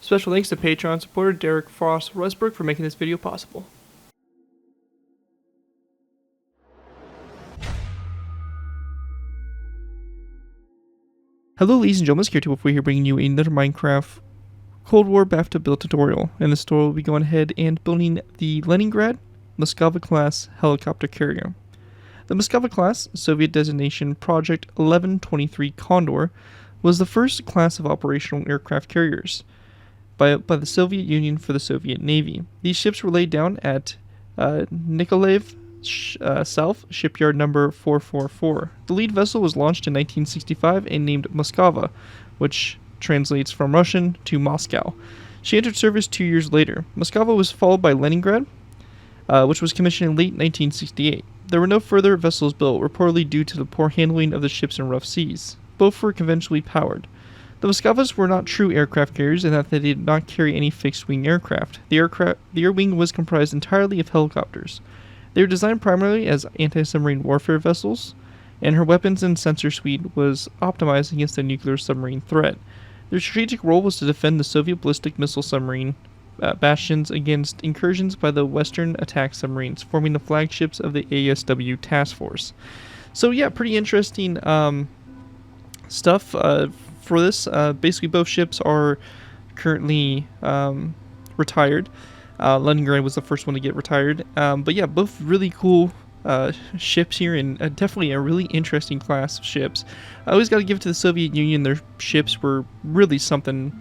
Special thanks to Patreon supporter Derek Frost Westbrook for making this video possible. Hello ladies and gentlemen, it's ZPro here bringing you another Minecraft Cold War BAFTA build tutorial. In this tutorial we'll be going ahead and building the Leningrad Moskva-Class helicopter carrier. The Moskva-Class, Soviet designation Project 1123 Condor, was the first class of operational aircraft carriers by the Soviet Union for the Soviet Navy. These ships were laid down at Nikolaev South Shipyard number 444. The lead vessel was launched in 1965 and named Moskva, which translates from Russian to Moscow. She entered service 2 years later. Moskva was followed by Leningrad, which was commissioned in late 1968. There were no further vessels built, reportedly due to the poor handling of the ships in rough seas. Both were conventionally powered. The Moskvas were not true aircraft carriers in that they did not carry any fixed-wing aircraft. The air wing was comprised entirely of helicopters. They were designed primarily as anti-submarine warfare vessels, and her weapons and sensor suite was optimized against the nuclear submarine threat. Their strategic role was to defend the Soviet ballistic missile submarine bastions against incursions by the Western attack submarines, forming the flagships of the ASW task force. So yeah, pretty interesting stuff for this. Basically both ships are currently retired. Leningrad was the first one to get retired. But yeah, both really cool ships here, and definitely a really interesting class of ships. I always got to give it to the Soviet Union. Their ships were really something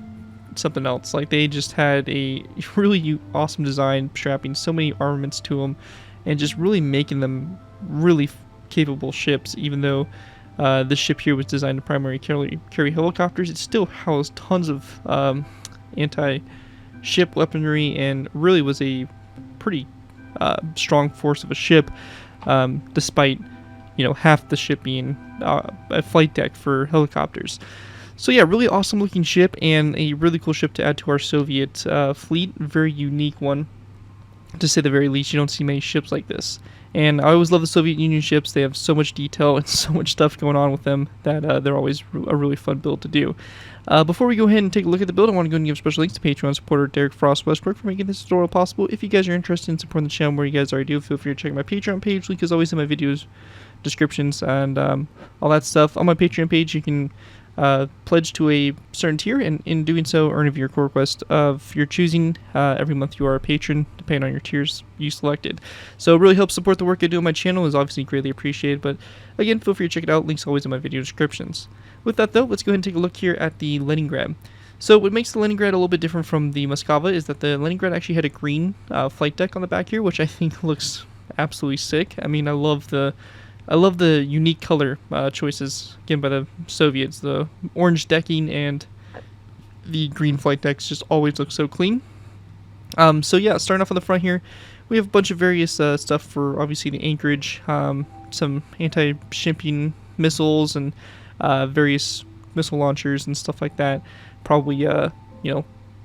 else. Like, they just had a really awesome design, strapping so many armaments to them, and just really making them really capable ships. Even though this ship here was designed to primarily carry helicopters, it still housed tons of anti-ship weaponry, and really was a pretty strong force of a ship, despite half the ship being a flight deck for helicopters. So yeah, really awesome looking ship, and a really cool ship to add to our Soviet fleet. Very unique one, to say the very least. You don't see many ships like this. And I always love the Soviet Union ships. They have so much detail and so much stuff going on with them that they're always a really fun build to do. Before we go ahead and take a look at the build, I want to go and give special thanks to Patreon supporter Derek Frost Westbrook for making this tutorial possible. If you guys are interested in supporting the channel, where you guys already do, feel free to check my Patreon page. Link is always in my videos descriptions and all that stuff. On my Patreon page, you can pledge to a certain tier, and in doing so earn a vehicle request of your choosing. Every month you are a patron, depending on your tiers you selected. So it really helps support the work I do on my channel, is obviously greatly appreciated. But again, feel free to check it out. Links always in my video descriptions. With that though, let's go ahead and take a look here at the Leningrad. So what makes the Leningrad a little bit different from the Moskva is that the Leningrad actually had a green flight deck on the back here, which I think looks absolutely sick. I mean, I love the unique color choices, again, by the Soviets. The orange decking and the green flight decks just always look so clean. So yeah, starting off on the front here, we have a bunch of various stuff for, obviously, the anchorage, some anti-shipping missiles, and various missile launchers and stuff like that. Probably,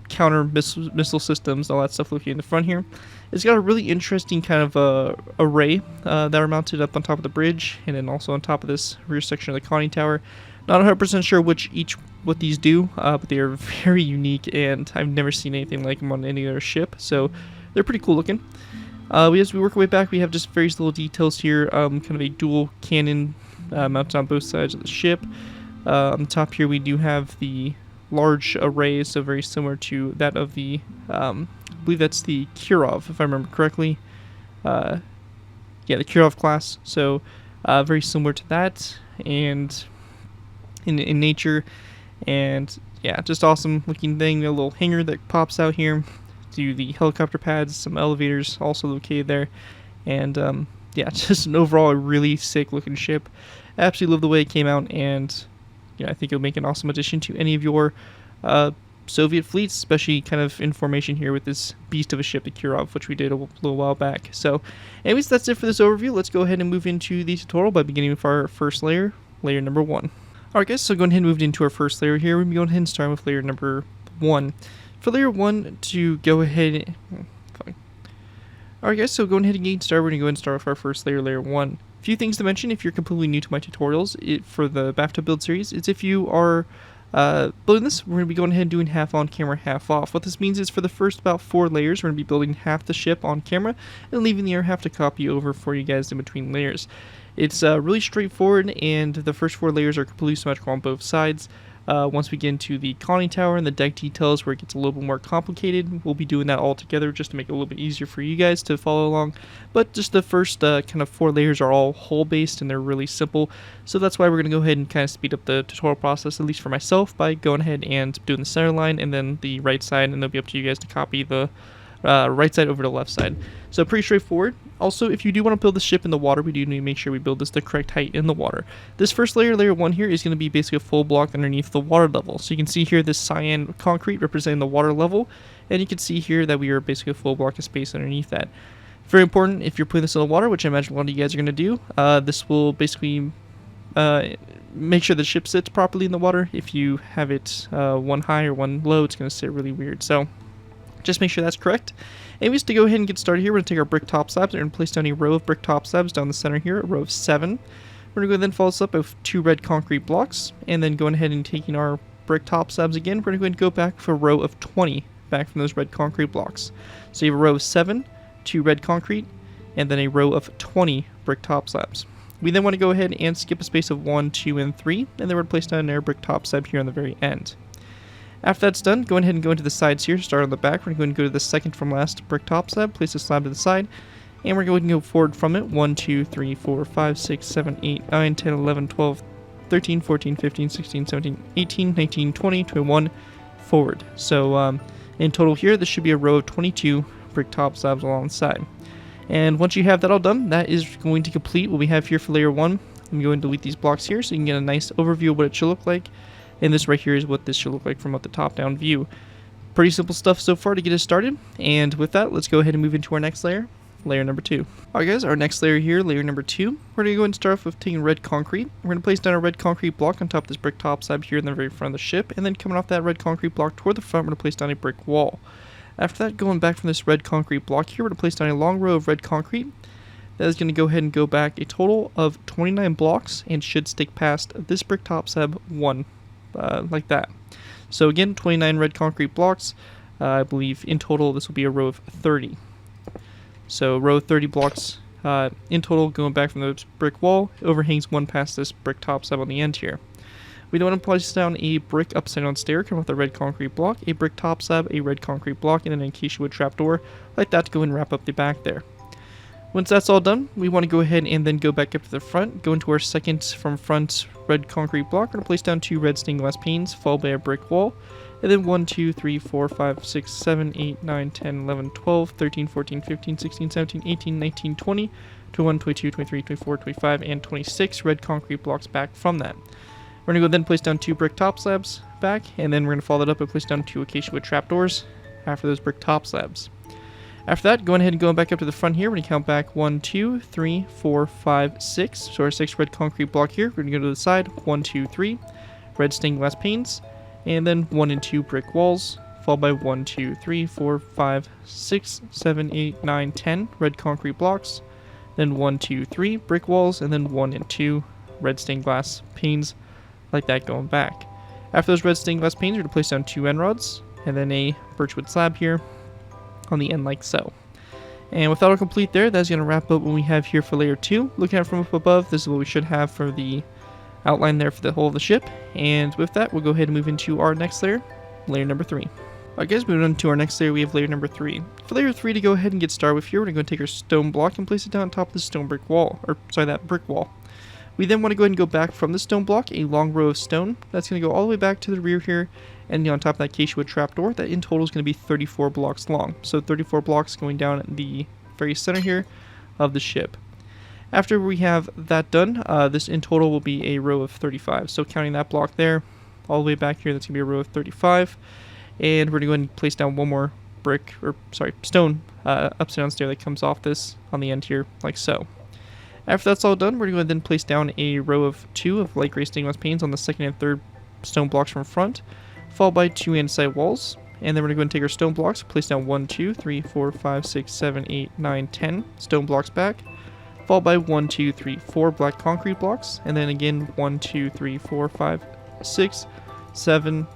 counter missile systems, all that stuff looking in the front here. It's got a really interesting kind of array that are mounted up on top of the bridge, and then also on top of this rear section of the conning tower. Not 100% sure what these do, but they are very unique, and I've never seen anything like them on any other ship, so they're pretty cool looking. As we work our way back, we have just various little details here, kind of a dual cannon mounted on both sides of the ship. On the top here we do have the large array, so very similar to that of the, I believe that's the Kirov, if I remember correctly. Yeah, the Kirov class, so very similar to that, and in nature, and yeah, just awesome looking thing. A little hangar that pops out here to the helicopter pads, some elevators also located there, and yeah, just an overall a really sick looking ship. I absolutely love the way it came out, and I think it'll make an awesome addition to any of your Soviet fleets, especially kind of in formation here with this beast of a ship, the Kirov, which we did a little while back. So anyways, that's it for this overview. Let's go ahead and move into the tutorial by beginning with our first layer, layer number 1. Alright guys, so going ahead and move into our first layer here. We're going to go ahead and start with layer number 1. For layer 1, to go ahead... Alright guys, so going ahead and get started, we're going to go ahead and start with our first layer, layer 1. Few things to mention if you're completely new to my tutorials for the BAFTA build series is if you are Building this, we're going to be going ahead and doing half on camera, half off. What this means is for the first about 4 layers, we're going to be building half the ship on camera and leaving the other half to copy over for you guys in between layers. It's really straightforward, and the first 4 layers are completely symmetrical on both sides. Once we get into the conning tower and the deck details where it gets a little bit more complicated, we'll be doing that all together just to make it a little bit easier for you guys to follow along. But just the first kind of 4 layers are all hull based and they're really simple, so that's why we're going to go ahead and kind of speed up the tutorial process, at least for myself, by going ahead and doing the center line and then the right side, and it'll be up to you guys to copy the right side over to left side. So pretty straightforward. Also, if you do want to build the ship in the water, we do need to make sure we build this the correct height in the water. This first layer, layer 1 here, is going to be basically a full block underneath the water level. So you can see here this cyan concrete representing the water level, and you can see here that we are basically a full block of space underneath that. Very important, if you're putting this in the water, which I imagine a lot of you guys are going to do, this will basically make sure the ship sits properly in the water. If you have it one high or one low, it's going to sit really weird. So just make sure that's correct. Anyways, to go ahead and get started here, we're going to take our brick top slabs. We're going to place down a row of brick top slabs down the center here, a row of 7. We're going to go then follow this up with 2 red concrete blocks, and then going ahead and taking our brick top slabs again, we're going to go ahead and go back for a row of 20 back from those red concrete blocks. So you have a row of 7, 2 red concrete, and then a row of 20 brick top slabs. We then want to go ahead and skip a space of 1, 2, and 3, and then we're going to place down an air brick top slab here on the very end. After that's done, go ahead and go into the sides here. Start on the back. We're going to go to the second from last brick top slab, place the slab to the side, and we're going to go forward from it. 1, 2, 3, 4, 5, 6, 7, 8, 9, 10, 11, 12, 13, 14, 15, 16, 17, 18, 19, 20, 21, forward. So in total here, this should be a row of 22 brick top slabs along the side. And once you have that all done, that is going to complete what we have here for layer 1. Let me go and delete these blocks here so you can get a nice overview of what it should look like. And this right here is what this should look like from the top-down view. Pretty simple stuff so far to get us started. And with that, let's go ahead and move into our next layer, layer number 2. Alright guys, our next layer here, layer number 2, we're going to go ahead and start off with taking red concrete. We're going to place down a red concrete block on top of this brick top slab here in the very front of the ship. And then coming off that red concrete block toward the front, we're going to place down a brick wall. After that, going back from this red concrete block here, we're going to place down a long row of red concrete. That is going to go ahead and go back a total of 29 blocks and should stick past this brick top slab 1. Like that. So again, 29 red concrete blocks. I believe in total this will be a row of 30. So row of 30 blocks in total going back from the brick wall. Overhangs one past this brick top slab on the end here. We don't want to place down a brick upside down stair, come with a red concrete block, a brick top slab, a red concrete block, and an acacia wood trapdoor like that to go and wrap up the back there. Once that's all done, we want to go ahead and then go back up to the front, go into our second from front red concrete block. We're going to place down 2 red stained glass panes, followed by a brick wall, and then 1, 2, 3, 4, 5, 6, 7, 8, 9, 10, 11, 12, 13, 14, 15, 16, 17, 18, 19, 20, 21, 22, 23, 24, 25, and 26 red concrete blocks back from that. We're going to go then place down 2 brick top slabs back, and then we're going to follow that up and place down 2 acacia wood trapdoors after those brick top slabs. After that, going ahead and going back up to the front here, we're going to count back 1, 2, 3, 4, 5, 6. So our 6 red concrete block here. We're going to go to the side. 1, 2, 3. Red stained glass panes. And then 1 and 2 brick walls. Followed by 1, 2, 3, 4, 5, 6, 7, 8, 9, 10 red concrete blocks. Then 1, 2, 3 brick walls. And then 1 and 2 red stained glass panes. Like that going back. After those red stained glass panes, we're going to place down 2 end rods. And then a birchwood slab here on the end like so. And with that all complete there, that's going to wrap up what we have here for layer 2. Looking at it from up above, this is what we should have for the outline there for the whole of the ship. And with that, we'll go ahead and move into our next layer, layer number 3. Alright guys, moving on to our next layer, we have layer number 3. For layer 3 to go ahead and get started with here, we're going to take our stone block and place it down on top of the stone brick wall, or sorry, that brick wall. We then want to go ahead and go back from the stone block, a long row of stone. That's going to go all the way back to the rear here, and on top of that acacia wood trapdoor, that in total is going to be 34 blocks long. So 34 blocks going down at the very center here of the ship. After we have that done, this in total will be a row of 35. So counting that block there, all the way back here, that's going to be a row of 35. And we're going to go ahead and place down one more stone upside down stair that comes off this on the end here, like so. After that's all done, we're going to then place down a row of 2 of light gray stained glass panes on the second and third stone blocks from front, followed by 2 inside walls. And then we're going to go and take our stone blocks, place down 1, 2, 3, 4, 5, 6, 7, 8, 9, 10 stone blocks back, followed by 1, 2, 3, 4 black concrete blocks, and then again 1, 2, 3, 4, 5, 6, 7,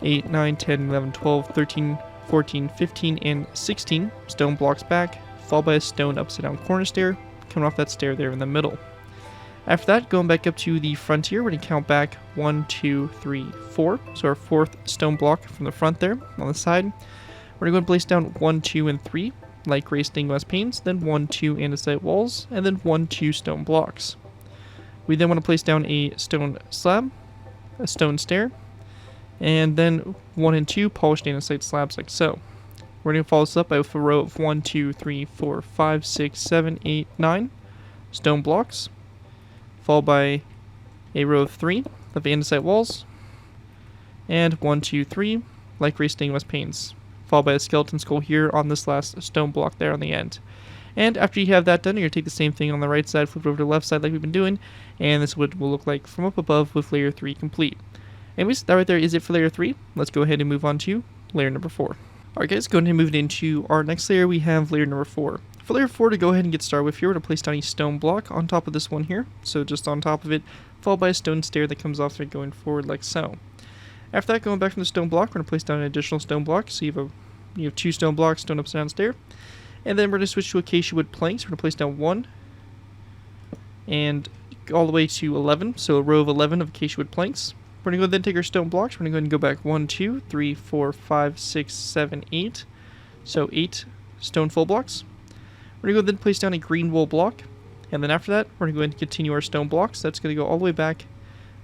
8, 9, 10, 11, 12, 13, 14, 15, and 16 stone blocks back, followed by a stone upside down corner stair, coming off that stair there in the middle. After that, going back up to the frontier, we're going to count back 1, 2, 3, 4. So our fourth stone block from the front there on the side. We're going to place down 1, 2, and 3, like gray stained glass panes, then 1, 2 andesite walls, and then 1, 2 stone blocks. We then want to place down a stone slab, a stone stair, and then 1 and 2 polished andesite slabs like so. We're going to follow this up by a row of 1, 2, 3, 4, 5, 6, 7, 8, 9 stone blocks, followed by a row of 3 of andesite walls, and 1, 2, 3 light gray stained glass panes, followed by a skeleton skull here on this last stone block there on the end. And after you have that done, you're going to take the same thing on the right side, flip it over to the left side like we've been doing, and this is what it will look like from up above with layer 3 complete. Anyways, that right there is it for layer 3. Let's go ahead and move on to layer number 4. Alright guys, go ahead and move it into our next layer. We have layer number 4. For layer 4, to go ahead and get started with here, we're going to place down a stone block on top of this one here. So just on top of it, followed by a stone stair that comes off there going forward like so. After that, going back from the stone block, we're going to place down an additional stone block. So you have 2 stone blocks, stone upside down stair. And then we're going to switch to acacia wood planks. We're going to place down 1 and all the way to 11. So a row of 11 of acacia wood planks. We're going to go then take our stone blocks. We're going to go ahead and go back 1, 2, 3, 4, 5, 6, 7, 8. So 8 stone full blocks. We're going to go then place down a green wool block, and then after that, we're going to go ahead and continue our stone blocks. That's going to go all the way back,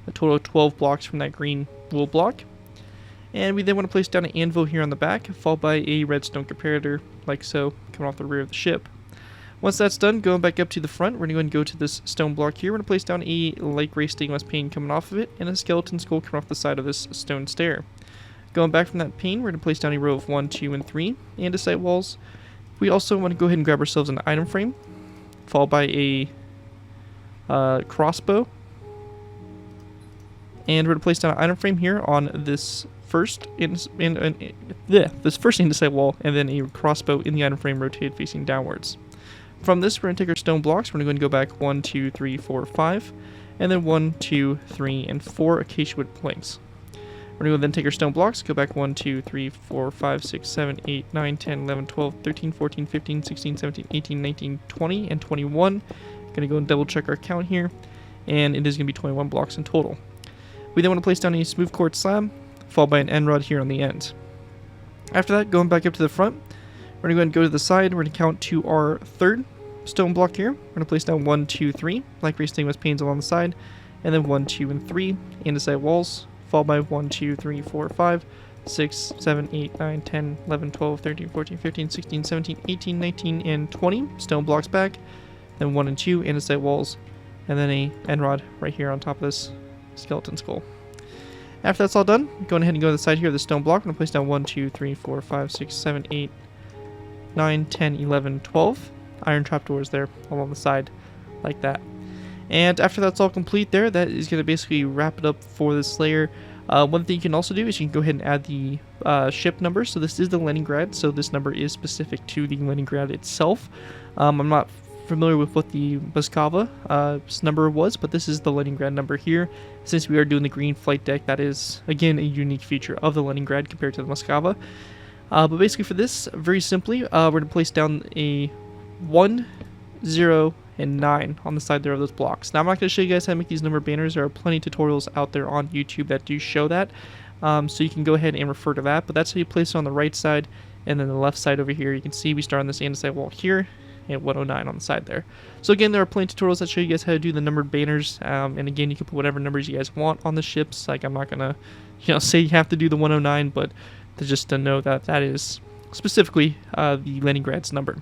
a total of 12 blocks from that green wool block. And we then want to place down an anvil here on the back, followed by a redstone comparator, like so, coming off the rear of the ship. Once that's done, going back up to the front, we're going to go ahead and go to this stone block here. We're going to place down a light gray stained glass pane coming off of it, and a skeleton skull coming off the side of this stone stair. Going back from that pane, we're going to place down a row of 1, 2, and 3 andesite walls. We also want to go ahead and grab ourselves an item frame, followed by a crossbow. And we're going to place down an item frame here on this first andesite wall, and then a crossbow in the item frame rotated facing downwards. From this, we're going to take our stone blocks. We're going to go back 1, 2, 3, 4, 5, and then 1, 2, 3, and 4 acacia wood planks. We're going to then take our stone blocks, go back 1, 2, 3, 4, 5, 6, 7, 8, 9, 10, 11, 12, 13, 14, 15, 16, 17, 18, 19, 20, and 21. Going to go and double check our count here, and it is going to be 21 blocks in total. We then want to place down a smooth quartz slab, followed by an end rod here on the end. After that, going back up to the front, we're going to go ahead and go to the side. We're going to count to our third stone block here. We're going to place down 1, 2, 3, like gray stained glass panes along the side, and then 1, 2, and 3 andesite walls, followed by 1, 2, 3, 4, 5, 6, 7, 8, 9, 10, 11, 12, 13, 14, 15, 16, 17, 18, 19, and 20 stone blocks back, then 1 and 2 andesite walls, and then a end rod right here on top of this skeleton skull. After that's all done, going ahead and go to the side here of the stone block. I'm going to place down 1, 2, 3, 4, 5, 6, 7, 8, 9, 10, 11, 12 iron trapdoors there along the side like that. And after that's all complete there, that is going to basically wrap it up for this layer. One thing you can also do is you can go ahead and add the ship number. So this is the Leningrad, so this number is specific to the Leningrad itself. I'm not familiar with what the Moskva number was, but this is the Leningrad number here. Since we are doing the green flight deck, that is, again, a unique feature of the Leningrad compared to the Moskva. But basically for this, very simply, we're going to place down a 1, 0, and 9 on the side there of those blocks. Now I'm not going to show you guys how to make these number banners. There are plenty of tutorials out there on YouTube that do show that, so you can go ahead and refer to that. But that's how you place it on the right side, and then the left side over here, you can see we start on this andesite wall here, and 109 on the side there. So again, there are plenty of tutorials that show you guys how to do the numbered banners, and again, you can put whatever numbers you guys want on the ships. Like, I'm not going to say you have to do the 109, but just to know that that is specifically the Leningrad's number.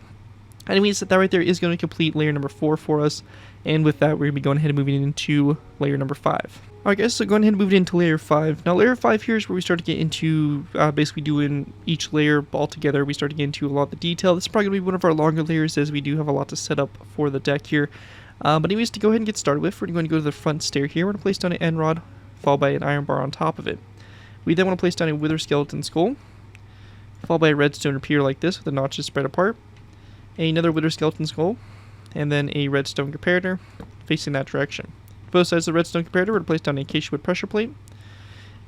Anyways, that right there is going to complete layer number 4 for us, and with that, we're going to be going ahead and moving into layer number 5. Alright guys, so going ahead and moving into layer 5. Now layer 5 here is where we start to get into basically doing each layer all together. We start to get into a lot of the detail. This is probably going to be one of our longer layers, as we do have a lot to set up for the deck here. But anyways, to go ahead and get started with, we're going to go to the front stair here. We're going to place down an end rod, followed by an iron bar on top of it. We then want to place down a wither skeleton skull, followed by a redstone repeater like this with the notches spread apart, another wither skeleton skull, and then a redstone comparator facing that direction. Both sides of the redstone comparator, we're going to place down a acacia wood pressure plate,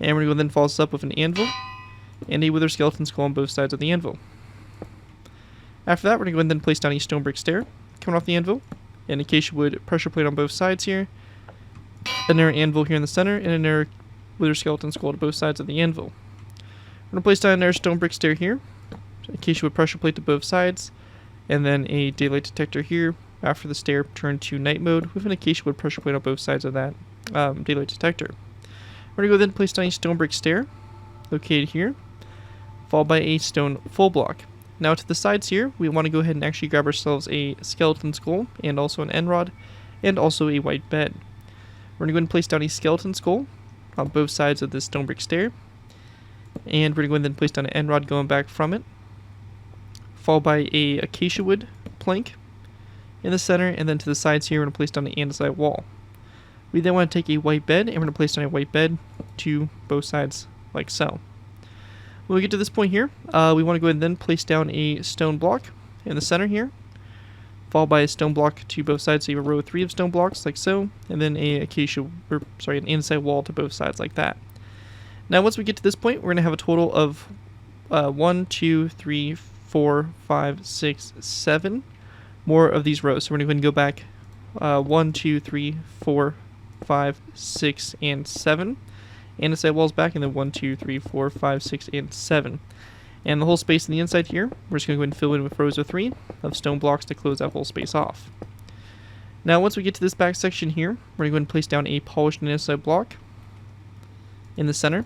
And we're going to go then follow this up with an anvil and a wither skeleton skull on both sides of the anvil. After that, we're going to go ahead and then place down a stone brick stair coming off the anvil, and acacia wood pressure plate on both sides here, another anvil here in the center, and another wither skeleton skull to both sides of the anvil. We're going to place down another stone brick stair here, acacia wood pressure plate to both sides, and then a daylight detector here after the stair turned to night mode with an acacia wood pressure plate on both sides of that daylight detector. We're going to go then place down a stone brick stair located here, followed by a stone full block. Now to the sides here, we want to go ahead and actually grab ourselves a skeleton skull and also an end rod and also a white bed. We're going to go ahead and place down a skeleton skull on both sides of this stone brick stair, and we're going to go ahead and then place down an end rod going back from it, followed by a acacia wood plank in the center, and then to the sides here we're going to place down the andesite wall. We then want to take a white bed and we're going to place down a white bed to both sides like so. When we get to this point here, we want to go ahead and then place down a stone block in the center here, followed by a stone block to both sides, so you have a row of 3 of stone blocks like so, and then an andesite wall to both sides like that. Now once we get to this point, we're going to have a total of 1, 2, 3, 4, 5, 6, 7 more of these rows. So we're going to go back 1, 2, 3, 4, 5, 6, and 7. Andesite walls back, and then 1, 2, 3, 4, 5, 6, and 7. And the whole space on the inside here, we're just going to go ahead and fill in with rows of 3 of stone blocks to close that whole space off. Now once we get to this back section here, we're going to go ahead and place down a polished andesite block in the center,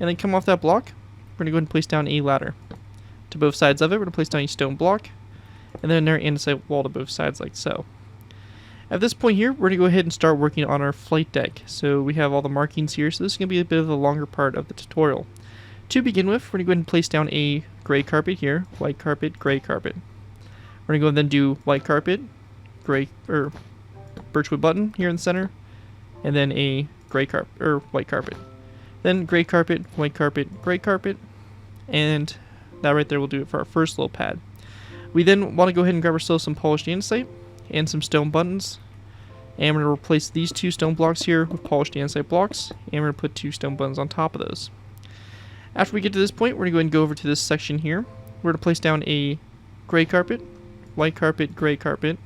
and then come off that block, we're going to go ahead and place down a ladder. To both sides of it, we're going to place down a stone block, and then another andesite wall to both sides like so. At this point here, we're going to go ahead and start working on our flight deck. So we have all the markings here, so this is going to be a bit of a longer part of the tutorial. To begin with, we're going to go ahead and place down a gray carpet here, white carpet, gray carpet. We're going to go and then do white carpet, gray, or birchwood button here in the center, and then a gray carpet, or white carpet. Then gray carpet, white carpet, gray carpet, and that right there will do it for our first little pad. We then want to go ahead and grab ourselves some polished andesite and some stone buttons, and we're going to replace these 2 stone blocks here with polished andesite blocks, and we're going to put 2 stone buttons on top of those. After we get to this point, we're going to go ahead and go over to this section here. We're going to place down a gray carpet, gray carpet,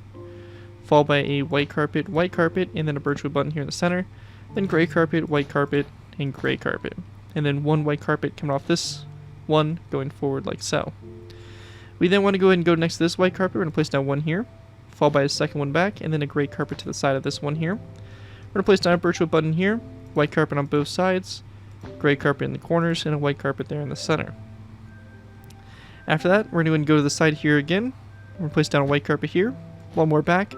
followed by a white carpet, and then a birchwood button here in the center, then gray carpet, and gray carpet, and then 1 white carpet coming off this one going forward like so. We then want to go ahead and go next to this white carpet. We're going to place down 1 here, followed by a second one back, and then a gray carpet to the side of this one here. We're going to place down a birchwood button here, white carpet on both sides, gray carpet in the corners, and a white carpet there in the center. After that, we're going to go to the side here again. We're going to place down a white carpet here, 1 more back,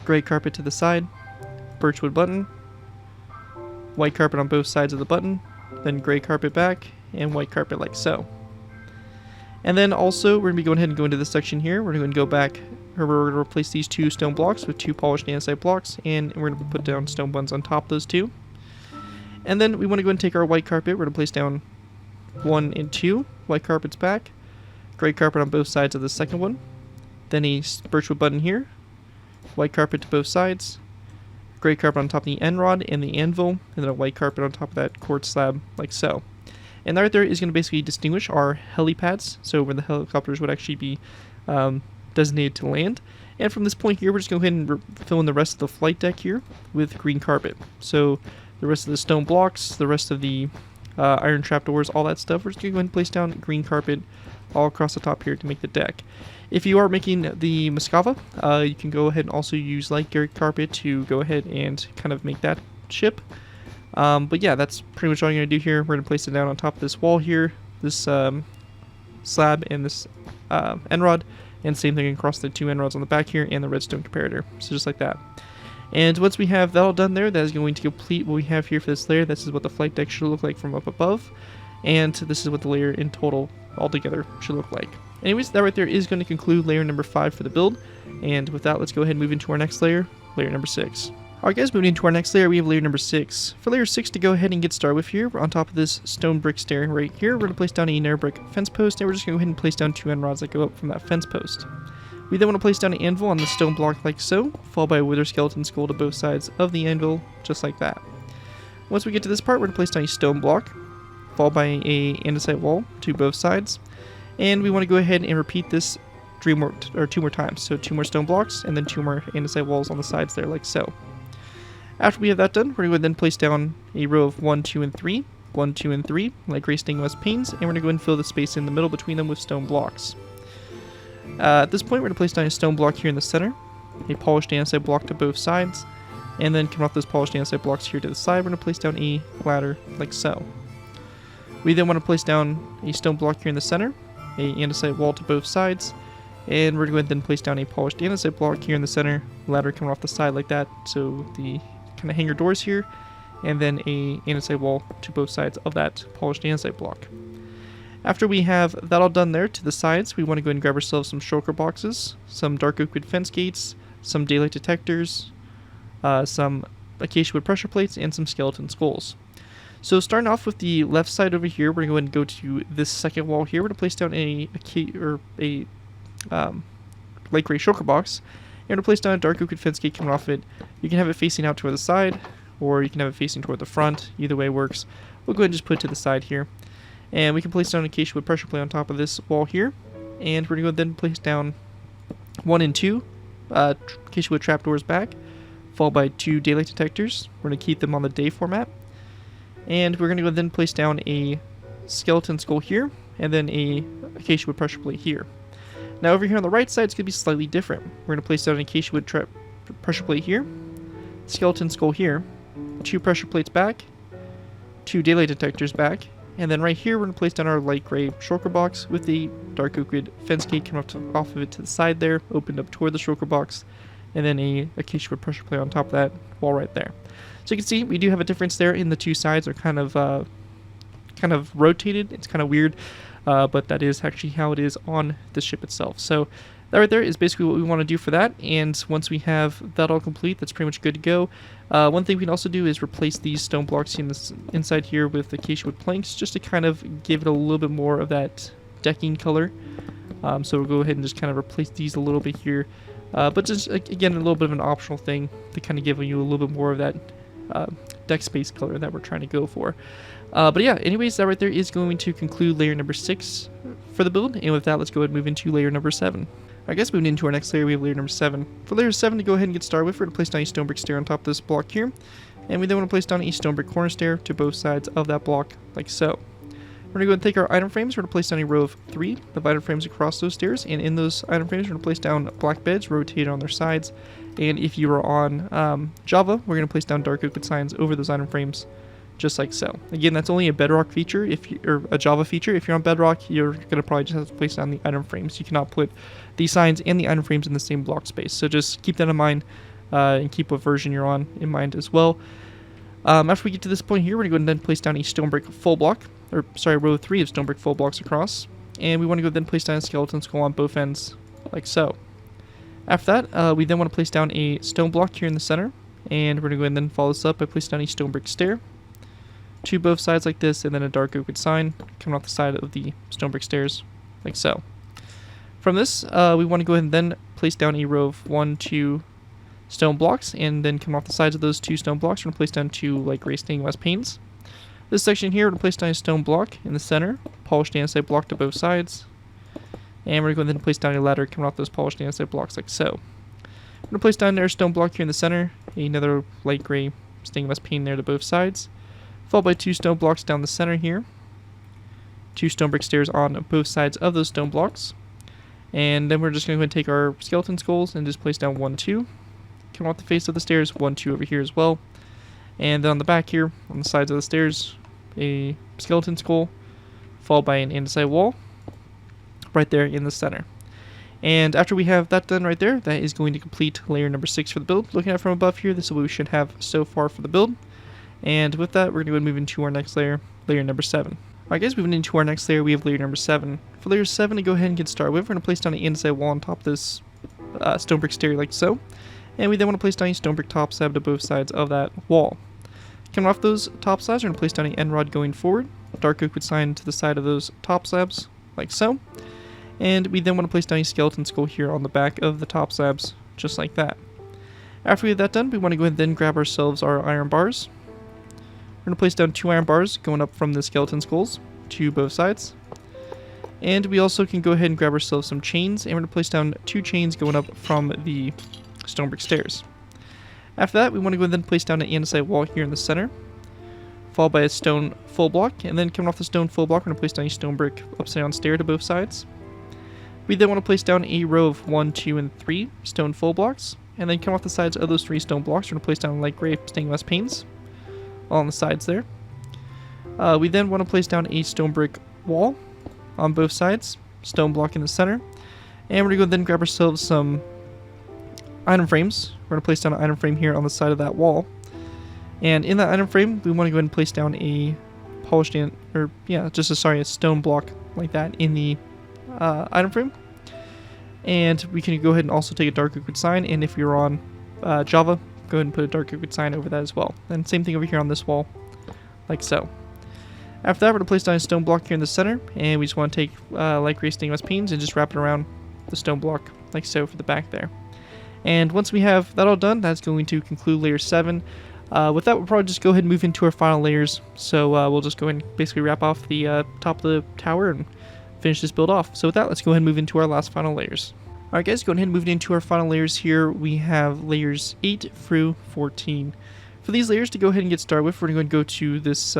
gray carpet to the side, birchwood button, white carpet on both sides of the button, then gray carpet back, and white carpet like so. And then also, we're going to be going ahead and go into this section here. We're going to go back, or we're going to replace these 2 stone blocks with 2 polished andesite blocks, and we're going to put down stone buttons on top of those 2. And then we want to go and take our white carpet. We're going to place down 1 and 2 white carpets back, gray carpet on both sides of the second one, then a birchwood button here, white carpet to both sides, gray carpet on top of the end rod and the anvil, and then a white carpet on top of that quartz slab like so. And that right there is going to basically distinguish our helipads, so where the helicopters would actually be designated to land. And from this point here, we're just going to go ahead and fill in the rest of the flight deck here with green carpet. So the rest of the stone blocks, the rest of the iron trapdoors, all that stuff, we're just going to go ahead and place down green carpet all across the top here to make the deck. If you are making the Moskva, you can go ahead and also use light gray carpet to go ahead and kind of make that ship. But yeah, that's pretty much all you're going to do here. We're going to place it down on top of this wall here, this slab and this end rod, and same thing across the 2 end rods on the back here and the redstone comparator. So just like that. And once we have that all done there, that is going to complete what we have here for this layer. This is what the flight deck should look like from up above. And this is what the layer in total altogether should look like. Anyways, that right there is going to conclude layer number 5 for the build. And with that, let's go ahead and move into our next layer, layer number 6. Alright guys, moving into our next layer, we have layer number 6. For layer 6 to go ahead and get started with here, we're on top of this stone brick stair right here. We're going to place down a nether brick fence post, and we're just going to go ahead and place down 2 end rods that go up from that fence post. We then want to place down an anvil on the stone block like so, followed by a wither skeleton skull to both sides of the anvil, just like that. Once we get to this part, we're going to place down a stone block, followed by a andesite wall to both sides. And we want to go ahead and repeat this 2 more times. So 2 more stone blocks, and then 2 more andesite walls on the sides there, like so. After we have that done, we're going to then place down a row of 1, 2, and 3. 1, 2, and 3, like gray stained glass panes, and we're going to go ahead and fill the space in the middle between them with stone blocks. At this point, we're going to place down a stone block here in the center, a polished andesite block to both sides, and then come off those polished andesite blocks here to the side, we're going to place down a ladder like so. We then want to place down a stone block here in the center, a andesite wall to both sides, and we're going to then place down a polished andesite block here in the center, ladder coming off the side like that, so the kind of hanger doors here, and then a andesite wall to both sides of that polished andesite block. After we have that all done there to the sides, we want to go ahead and grab ourselves some shulker boxes, some dark oak wood fence gates, some daylight detectors, some acacia wood pressure plates, and some skeleton skulls. So starting off with the left side over here, we're going to go ahead and go to this second wall here. We're going to place down a light gray shulker box. And we're going to place down a dark oak wood fence gate coming off it. You can have it facing out toward the side, or you can have it facing toward the front. Either way works. We'll go ahead and just put it to the side here. And we can place down an acacia wood pressure plate on top of this wall here. And we're going to then place down 1 and 2 acacia wood trapdoors back, followed by 2 daylight detectors. We're going to keep them on the day format. And we're going to go then place down a skeleton skull here, and then a acacia wood pressure plate here. Now over here on the right side, it's going to be slightly different. We're going to place down an acacia wood pressure plate here, skeleton skull here, 2 pressure plates back, 2 daylight detectors back, and then right here we're going to place down our light gray shulker box with the dark oak wood fence gate coming off of it to the side there, opened up toward the shulker box, and then a acacia wood pressure plate on top of that wall right there. So you can see we do have a difference there in the 2 sides are kind of rotated. It's kind of weird, but that is actually how it is on the ship itself. So that right there is basically what we want to do for that. And once we have that all complete, that's pretty much good to go. One thing we can also do is replace these stone blocks inside here with acacia wood planks, just to kind of give it a little bit more of that decking color. So we'll go ahead and just kind of replace these a little bit here. But just, again, a little bit of an optional thing to kind of give you a little bit more of that deck space color that we're trying to go for. But yeah, anyways, that right there is going to conclude layer number 6 for the build. And with that, let's go ahead and move into layer number 7. I guess moving into our next layer, we have layer number 7. For layer 7 to go ahead and get started with, we're going to place down a stone brick stair on top of this block here. And we then want to place down a stone brick corner stair to both sides of that block, like so. We're going to go ahead and take our item frames. We're going to place down a row of 3 of item frames across those stairs. And in those item frames, we're going to place down black beds rotated on their sides. And if you are on Java, we're going to place down dark oak wood signs over those item frames, just like so. Again, that's only a Bedrock feature, or a Java feature. If you're on Bedrock, you're going to probably just have to place down the item frames. You cannot put the signs and the item frames in the same block space. So just keep that in mind, and keep what version you're on in mind as well. After we get to this point here, we're going to go ahead and then place down a stone brick full block, row 3 of stone brick full blocks across. And we want to go then place down a skeleton skull on both ends, like so. After that, we then want to place down a stone block here in the center. And we're going to go ahead and then follow this up by placing down a stone brick stair to both sides like this, and then a dark oak wood sign coming off the side of the stone brick stairs, like so. From this, we want to go ahead and then place down a row of 1, 2 stone blocks, and then come off the sides of those 2 stone blocks, we're going to place down 2 light gray stained glass panes. This section here, we're going to place down a stone block in the center, polished andesite block to both sides, and we're going to then place down a ladder coming off those polished andesite blocks like so. We're going to place down our stone block here in the center, another light gray stained glass pane there to both sides, followed by 2 stone blocks down the center here, 2 stone brick stairs on both sides of those stone blocks, and then we're just going to go ahead and take our skeleton skulls and just place down 1, 2, come off the face of the stairs, 1, 2 over here as well, and then on the back here, on the sides of the stairs, a skeleton skull, followed by an andesite wall, right there in the center. And after we have that done right there, that is going to complete layer number 6 for the build. Looking at it from above here, this is what we should have so far for the build. And with that, we're going to go and move into our next layer, layer number 7. Alright guys, moving into our next layer, we have layer number 7. For layer 7 to go ahead and get started with, we're going to place down an andesite wall on top of this stone brick stair like so. And we then want to place down a stone brick top slab to both sides of that wall. Coming off those top slabs, we're going to place down an end rod going forward, dark oak wood sign to the side of those top slabs, like so. And we then want to place down a skeleton skull here on the back of the top slabs, just like that. After we have that done, we want to go ahead and then grab ourselves our iron bars. We're going to place down 2 iron bars going up from the skeleton skulls to both sides. And we also can go ahead and grab ourselves some chains, and we're going to place down 2 chains going up from the stone brick stairs. After that, we want to go ahead and place down an andesite wall here in the center, followed by a stone full block, and then coming off the stone full block, we're going to place down a stone brick upside down stair to both sides. We then want to place down a row of 1, 2, and 3 stone full blocks, and then come off the sides of those 3 stone blocks, we're going to place down light gray stained glass panes all on the sides there. We then want to place down a stone brick wall on both sides, stone block in the center, and we're going to go then grab ourselves some item frames. We're going to place down an item frame here on the side of that wall, and in that item frame we want to go ahead and place down a a stone block like that in the item frame, and we can go ahead and also take a dark oak wood sign, and if you're on Java, go ahead and put a dark oak wood sign over that as well, and same thing over here on this wall like so. After that, we're going to place down a stone block here in the center, and we just want to take light gray stained glass panes and just wrap it around the stone block like so for the back there. And once we have that all done, that's going to conclude layer 7. With that, we'll probably just go ahead and move into our final layers. So we'll just go ahead and basically wrap off the top of the tower and finish this build off. So with that, let's go ahead and move into our last final layers. Alright guys, going ahead and moving into our final layers here, we have layers 8 through 14. For these layers to go ahead and get started with, we're going to go to this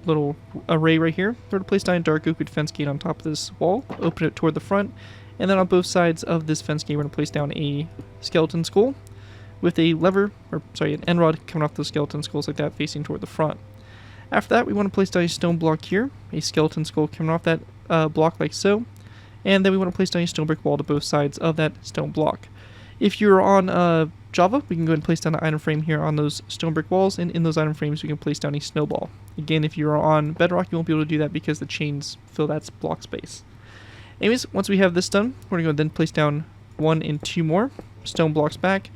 little array right here. We're going to place down a dark oak wood fence gate on top of this wall, open it toward the front, and then on both sides of this fence gate we're going to place down a skeleton skull with a an end rod coming off those skeleton skulls like that facing toward the front. After that, we want to place down a stone block here, a skeleton skull coming off that block like so, and then we want to place down a stone brick wall to both sides of that stone block. If you're on Java, we can go ahead and place down an item frame here on those stone brick walls, and in those item frames we can place down a snowball. Again, if you're on Bedrock, you won't be able to do that because the chains fill that block space. Anyways, once we have this done, we're going to then place down 1 and 2 more stone blocks back.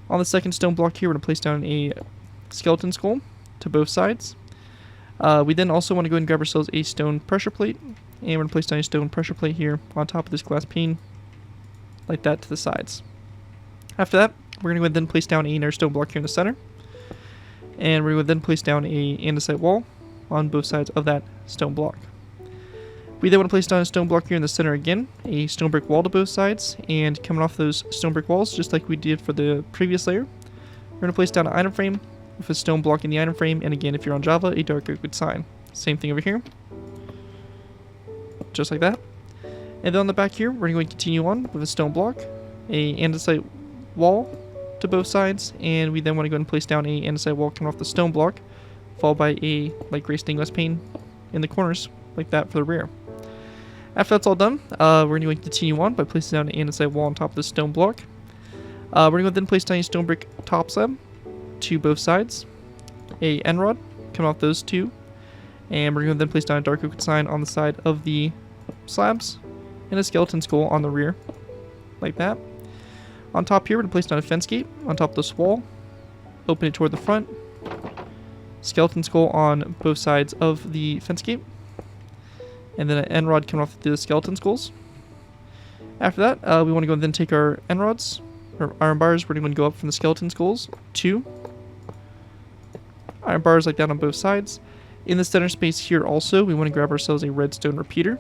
On the second stone block here, we're going to place down a skeleton skull to both sides. We then also want to go ahead and grab ourselves a stone pressure plate, and we're going to place down a stone pressure plate here on top of this glass pane, like that to the sides. After that, we're going to go ahead and then place down another stone block here in the center, and we're going to then place down a andesite wall on both sides of that stone block. We then want to place down a stone block here in the center again, a stone brick wall to both sides, and coming off those stone brick walls, just like we did for the previous layer, we're going to place down an item frame with a stone block in the item frame, and again, if you're on Java, a dark oak wood sign. Same thing over here, just like that. And then on the back here, we're going to continue on with a stone block, a andesite wall to both sides, and we then want to go ahead and place down a andesite wall coming off the stone block, followed by a light gray stained glass pane in the corners, like that for the rear. After that's all done, we're going to continue on by placing down an andesite wall on top of the stone block. We're going to then place down a stone brick top slab to both sides, a end rod coming off those 2, and we're going to then place down a dark oak sign on the side of the slabs, and a skeleton skull on the rear, like that. On top here, we're going to place down a fence gate on top of this wall, open it toward the front, skeleton skull on both sides of the fence gate, and then an end rod coming off the skeleton skulls. After that, we want to go and then take our end rods, or iron bars, we're going to go up from the skeleton skulls, 2 iron bars like that on both sides. In the center space here also, we want to grab ourselves a redstone repeater,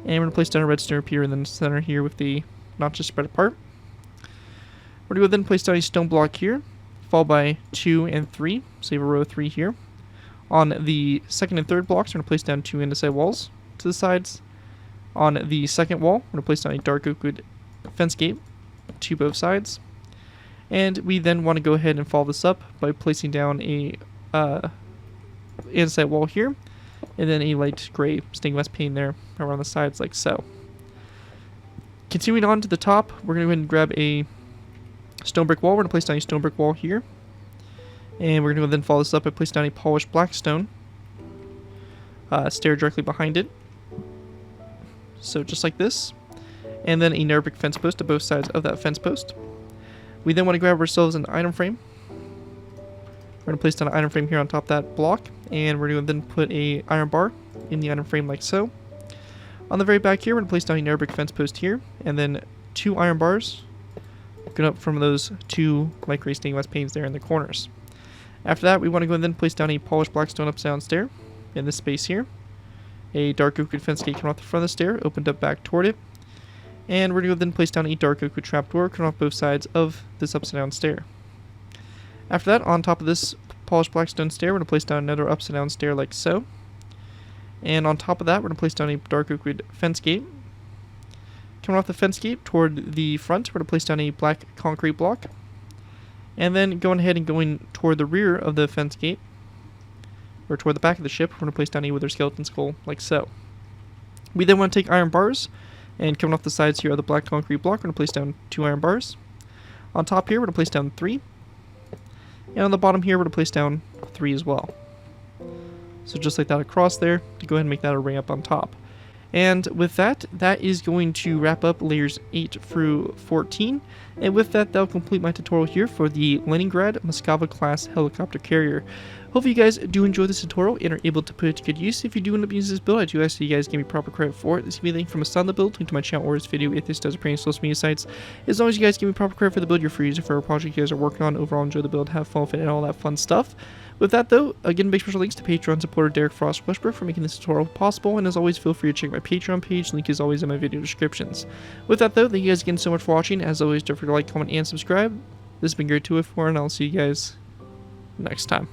and we're going to place down a redstone repeater in the center here with the notches spread apart. We're going to go then place down a stone block here, followed by 2 and 3, so you have a row of 3 here. On the second and third blocks, we're going to place down 2 andesite walls to the sides. On the second wall, we're going to place down a dark oak wood fence gate to both sides. And we then want to go ahead and follow this up by placing down a andesite wall here, and then a light gray stained glass pane there around the sides like so. Continuing on to the top, we're going to go ahead and grab a stone brick wall. We're going to place down a stone brick wall here, and we're going to then follow this up by placing down a polished black stone stair directly behind it, so just like this, and then a nether brick fence post to both sides of that fence post. We then want to grab ourselves an item frame. We're going to place down an item frame here on top of that block, and we're going to then put a iron bar in the item frame like so. On the very back here, we're going to place down a nether brick fence post here, and then 2 iron bars going up from those 2 light gray stained glass panes there in the corners. After that, we want to go and then place down a polished blackstone upside down stair in this space here. A dark oak wood fence gate coming off the front of the stair, opened up back toward it. And we're going to then place down a dark oak wood trapdoor coming off both sides of this upside down stair. After that, on top of this polished blackstone stair, we're going to place down another upside down stair like so. And on top of that, we're going to place down a dark oak wood fence gate. Coming off the fence gate toward the front, we're going to place down a black concrete block. And then going ahead and going toward the rear of the fence gate, or toward the back of the ship, we're going to place down a wither skeleton skull like so. We then want to take iron bars, and coming off the sides here of the black concrete block, we're going to place down 2 iron bars. On top here, we're going to place down 3. And on the bottom here, we're going to place down 3 as well. So just like that across there, to go ahead and make that a ramp on top. And with that, that is going to wrap up layers 8 through 14. And with that, that'll complete my tutorial here for the Leningrad Moskva-Class helicopter carrier. Hopefully you guys do enjoy this tutorial and are able to put it to good use. If you do end up using this build, I do ask that you guys give me proper credit for it. This will be a link from a style of build, link to my channel or this video if this does appear in social media sites. As long as you guys give me proper credit for the build, you're free to use it for a project you guys are working on. Overall, enjoy the build, have fun with it, and all that fun stuff. With that though, again, big special thanks to Patreon supporter Derek Frost Westbrook for making this tutorial possible, and as always, feel free to check my Patreon page, link is always in my video descriptions. With that though, thank you guys again so much for watching. As always, don't forget to like, comment, and subscribe. This has been great to it for, and I'll see you guys next time.